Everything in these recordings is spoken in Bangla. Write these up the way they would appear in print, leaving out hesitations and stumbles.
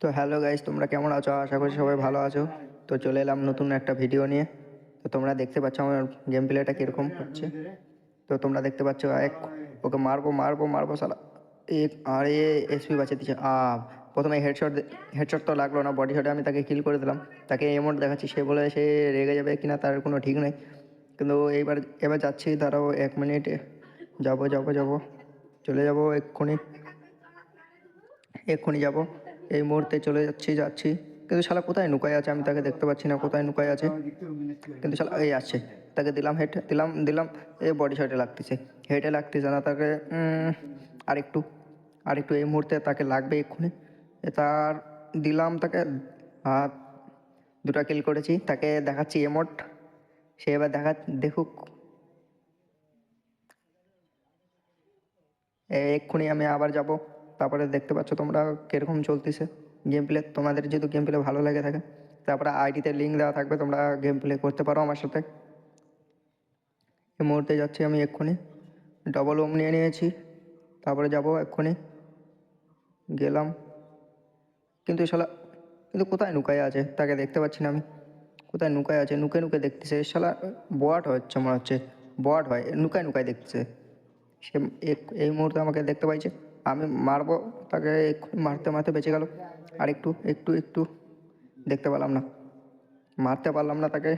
তো হ্যালো গাইস, তোমরা কেমন আছো? আশা করি সবাই ভালো আছো। তো চলে এলাম নতুন একটা ভিডিও নিয়ে। তো তোমরা দেখতে পাচ্ছ আমার গেম প্লেটা কীরকম হচ্ছে। তো তোমরা দেখতে পাচ্ছ ওকে মারবো মারবো মারবো সালা। আর এসপি বাঁচিয়ে দিচ্ছে। প্রথমে হেডশট তো লাগলো না, বডি শটে আমি তাকে কিল করে দিলাম। তাকে এমোট দেখাচ্ছি, সে বলে সে রেগে যাবে কিনা তার কোনো ঠিক নেই। কিন্তু এবার যাচ্ছি, দাঁড়াও 1 মিনিট। যাবো যাবো যাবো, চলে যাবো এক্ষুনি এক্ষুনি যাবো। এই মুহূর্তে চলে যাচ্ছি। কিন্তু শালা কোথায় নুকায় আছে, আমি তাকে দেখতে পাচ্ছি না কোথায় নুকায় আছে। কিন্তু শালা এই আসছে, তাকে দিলাম হেড, দিলাম এই বডি শটে লাগতেছে, হেডে লাগতেছে না তাকে। আরেকটু আরেকটু এই মুহূর্তে তাকে লাগবে এক্ষুনি। তার দিলাম তাকে। হাত দুটা কিল করেছি, তাকে দেখাচ্ছি এমোট। সে এবার দেখুক। এক্ষুনি আমি আবার যাব। তারপরে দেখতে পাচ্ছ তোমরা কীরকম চলতেছে গেম প্লে। তোমাদের যদি গেম প্লে ভালো লেগে থাকে, তারপরে আইডিতে লিঙ্ক দেওয়া থাকবে, তোমরা গেম প্লে করতে পারো আমার সাথে। এই মুহূর্তে যাচ্ছি আমি এক্ষুনি, ডবল ওম নিয়ে নিয়েছি। তারপরে যাব এক্ষুনি, গেলাম। কিন্তু কোথায় নুকায় আছে তাকে দেখতে পাচ্ছি না আমি। কোথায় নুকায় আছে, নুকে নুকে দেখতেছে শালা। বট হচ্ছে মনে হচ্ছে, বট হয়, নুকায় নুকায় দেখতেছে সে। এই মুহূর্তে আমাকে দেখতে পাইছে, আমি মারবো তাকে। এক্ষুনি মারতে মারতে বেঁচে গেল। আর একটু একটু একটু দেখতে পেলাম না, মারতে পারলাম না তাকে।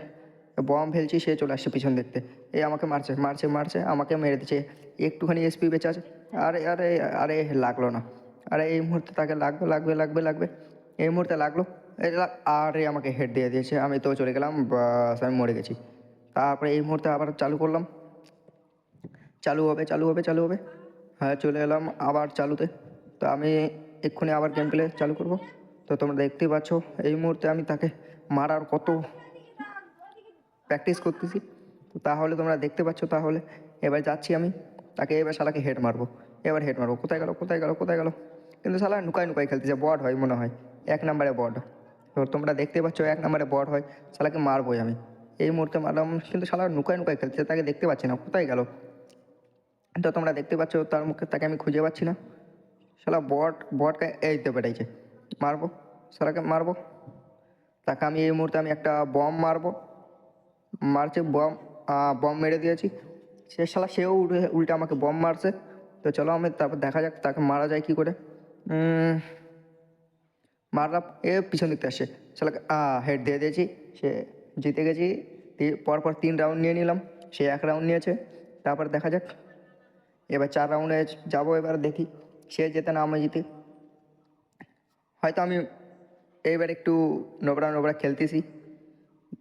বম ফেলছি, সে চলে আসছে পিছন দেখতে। এই আমাকে মারছে মারছে মারছে, আমাকে মেরে দিচ্ছে। একটুখানি এসপি বেঁচে আছে। আরে আরে আরে লাগলো না। আরে এই মুহূর্তে তাকে লাগবে লাগবে লাগবে লাগবে, এই মুহূর্তে লাগলো। আরে আমাকে হেড দিয়ে দিয়েছে, আমি তো চলে গেলাম, বাস আমি মরে গেছি। তারপরে এই মুহূর্তে আবার চালু করলাম, চালু হবে চালু হবে চালু হবে। হ্যাঁ, চলে এলাম আবার চালুতে। তো আমি এক্ষুনি আবার গেম প্লে চালু করব। তো তোমরা দেখতেই পাচ্ছ এই মুহূর্তে আমি তাকে মারার কত প্র্যাকটিস করতেছি। তো তাহলে তোমরা দেখতে পাচ্ছ। তাহলে এবার যাচ্ছি আমি, তাকে এবার শালাকে হেড মারবো। এবার হেড মারবো, কোথায় গেল কোথায় গেল কোথায় গেল। কিন্তু শালা নুকায় নুকায় খেলতেছে, বড হয় মনে হয়, 1 নম্বরে বড। তো তোমরা দেখতে পাচ্ছ 1 নম্বরে বড হয়। শালাকে মারবোই আমি, এই মুহূর্তে মারলাম। কিন্তু শালা নুকায় নুকায় খেলতেছে, তাকে দেখতে পাচ্ছি না কোথায় গেল। তো তোমরা দেখতে পাচ্ছ তার মুখে, তাকে আমি খুঁজে পাচ্ছি না। শালা বটকে এই তো বেটাইছে, মারবো শালাকে মারবো। তাকে আমি এই মুহূর্তে আমি একটা বম মারবো, মারছে বম। বম মেরে দিয়েছি। সেও উল্টে আমাকে বম মারছে। তো চলো আমি তারপর দেখা যাক তাকে মারা যায় কী করে। মারলাম, পিছন দিকতে আসছে। শালাকে হেড দিয়ে দিয়েছি, সে জিতে গেছি। পরপর 3 রাউন্ড নিয়ে নিলাম, সে 1 রাউন্ড নিয়েছে। তারপর দেখা যাক, এবার 4 রাউন্ডে যাবো। এবার দেখি সে জেতে না আমি জিতি। হয়তো আমি এইবার একটু নোবরা নোবরা খেলতেছি,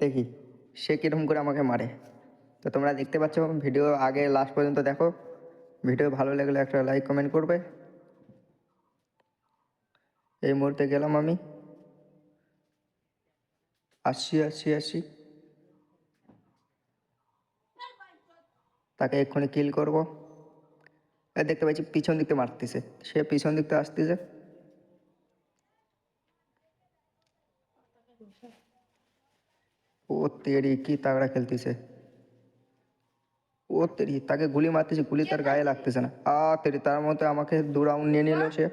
দেখি সে কীরকম করে আমাকে মারে। তো তোমরা দেখতে পাচ্ছ, ভিডিও আগে লাস্ট পর্যন্ত দেখো। ভিডিও ভালো লাগলে একটা লাইক কমেন্ট করবে। এই মুহূর্তে গেলাম আমি, আসছি আসছি আসছি। তাকে এক্ষুনি কিল করবো। দেখতে পাচ্ছি পিছন দিকতে মারতেছে, সে পিছন দিকতে আসতেছে। ও তেরি কি তাগড়া খেলতেছে। ও তেরি, তাকে গুলি মারতেছে, গুলি তার গায়ে লাগতেছে না। তেরি, তার মধ্যে আমাকে 2 রাউন্ড নিয়ে নিল সে।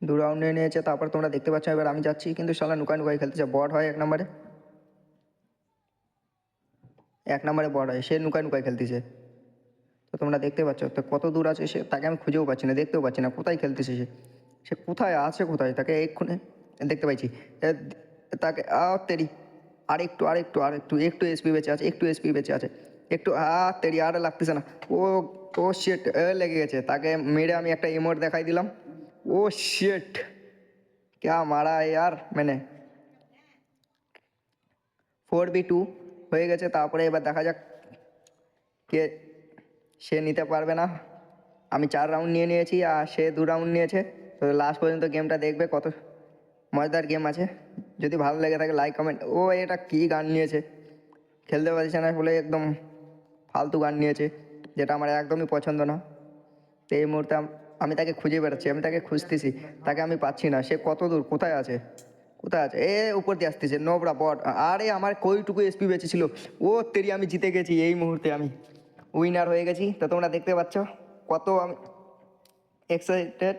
2 রাউন্ড নিয়ে নিয়েছে। তারপর তোমরা দেখতে পাচ্ছ এবার আমি যাচ্ছি, কিন্তু শালা নুকায় নুকায় খেলতেছে। বট হয় 1 নম্বরে, 1 নম্বরে বট হয়, সে নুকায় নুকায় খেলতেছে। তো তোমরা দেখতে পাচ্ছ তো কত দূর আছে সে, তাকে আমি খুঁজেও পাচ্ছি না, দেখতেও পাচ্ছি না কোথায় খেলতেছে সে। সে কোথায় আছে, কোথায় তাকে এক্ষুনি দেখতে পাইছি। তাকে তেরি, আরেকটু আরেকটু আরেকটু একটু এসপি বেঁচে আছে, একটু এসপি বেঁচে আছে, একটু। তেরি, আর লাগতেছে না। ও ও শিট, লেগে গেছে। তাকে মেরে আমি একটা ইমোট দেখাই দিলাম। ও শিট, ক্যা মারা यार मैंने। 4v2 হয়ে গেছে। তারপরে এবার দেখা যাক কে, সে নিতে পারবে না। আমি 4 রাউন্ড নিয়ে নিয়েছি আর সে 2 রাউন্ড নিয়েছে। তো লাস্ট পর্যন্ত গেমটা দেখবে, কত মজাদার গেম আছে। যদি ভালো লেগে থাকে লাইক কমেন্ট। এটা কী গান নিয়েছে, খেলতে পারছে না বলে একদম ফালতু গান নিয়েছে, যেটা আমার একদমই পছন্দ না। তো এই মুহূর্তে আমি তাকে খুঁজে বেড়াচ্ছি, আমি তাকে খুঁজতেছি, তাকে আমি পাচ্ছি না। সে কত দূর, কোথায় আছে, কোথায় আছে? এ উপর দিয়ে আসতেছে নোবরা বট। আরে আমার কইটুকু এসপি বেঁচে ছিল। ও তেরি, আমি জিতে গেছি এই মুহূর্তে, আমি উইনার হয়ে গেছি। তো তোমরা দেখতে পাচ্ছ কত আমি এক্সাইটেড।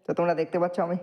তো তোমরা দেখতে পাচ্ছ আমি